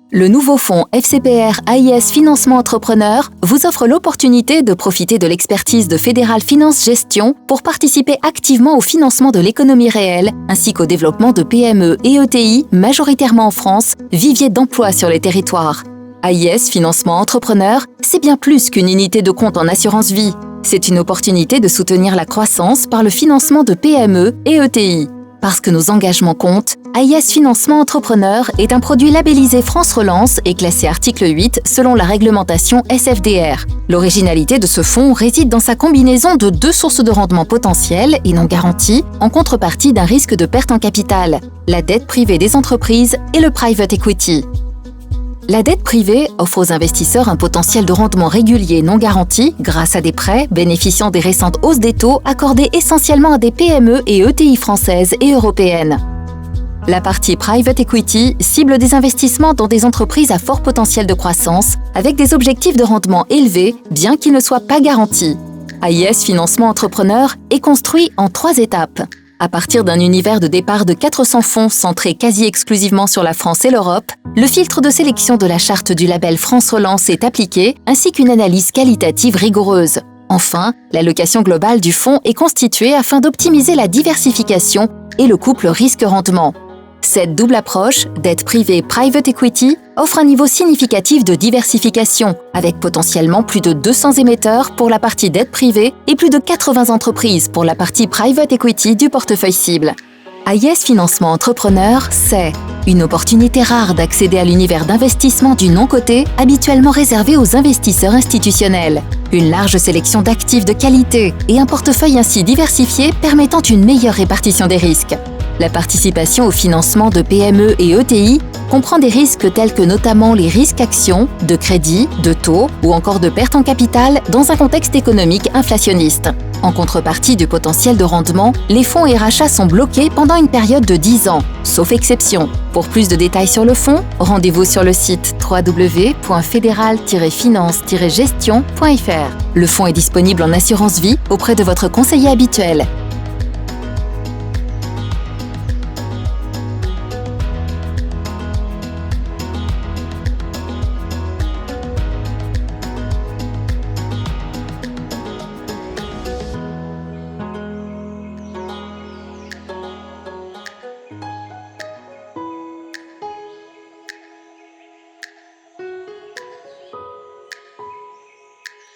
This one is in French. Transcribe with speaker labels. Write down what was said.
Speaker 1: Le nouveau fonds FCPR AIS Financement Entrepreneur vous offre l'opportunité de profiter de l'expertise de Fédéral Finance Gestion pour participer activement au financement de l'économie réelle ainsi qu'au développement de PME et ETI, majoritairement en France, vivier d'emploi sur les territoires. AIS Financement Entrepreneur, c'est bien plus qu'une unité de compte en assurance vie. C'est une opportunité de soutenir la croissance par le financement de PME et ETI. Parce que nos engagements comptent, AIS Financement Entrepreneur est un produit labellisé France Relance et classé article 8 selon la réglementation SFDR. L'originalité de ce fonds réside dans sa combinaison de deux sources de rendement potentielles et non garanties en contrepartie d'un risque de perte en capital, la dette privée des entreprises et le private equity. La dette privée offre aux investisseurs un potentiel de rendement régulier non garanti grâce à des prêts bénéficiant des récentes hausses des taux accordés essentiellement à des PME et ETI françaises et européennes. La partie private equity cible des investissements dans des entreprises à fort potentiel de croissance avec des objectifs de rendement élevés bien qu'ils ne soient pas garantis. AIS Financement Entrepreneur est construit en 3 étapes. À partir d'un univers de départ de 400 fonds centrés quasi exclusivement sur la France et l'Europe, le filtre de sélection de la charte du label France Relance est appliqué, ainsi qu'une analyse qualitative rigoureuse. Enfin, l'allocation globale du fonds est constituée afin d'optimiser la diversification et le couple risque-rendement. Cette double approche, dette privée private equity, offre un niveau significatif de diversification, avec potentiellement plus de 200 émetteurs pour la partie dette privée et plus de 80 entreprises pour la partie private equity du portefeuille cible. AIS Financement Entrepreneur, c'est une opportunité rare d'accéder à l'univers d'investissement du non-coté habituellement réservé aux investisseurs institutionnels. Une large sélection d'actifs de qualité et un portefeuille ainsi diversifié permettant une meilleure répartition des risques. La participation au financement de PME et ETI comprend des risques tels que notamment les risques actions, de crédit, de taux ou encore de perte en capital dans un contexte économique inflationniste. En contrepartie du potentiel de rendement, les fonds et rachats sont bloqués pendant une période de 10 ans, sauf exception. Pour plus de détails sur le fonds, rendez-vous sur le site www.fédéral-finance-gestion.fr. Le fonds est disponible en assurance vie auprès de votre conseiller habituel.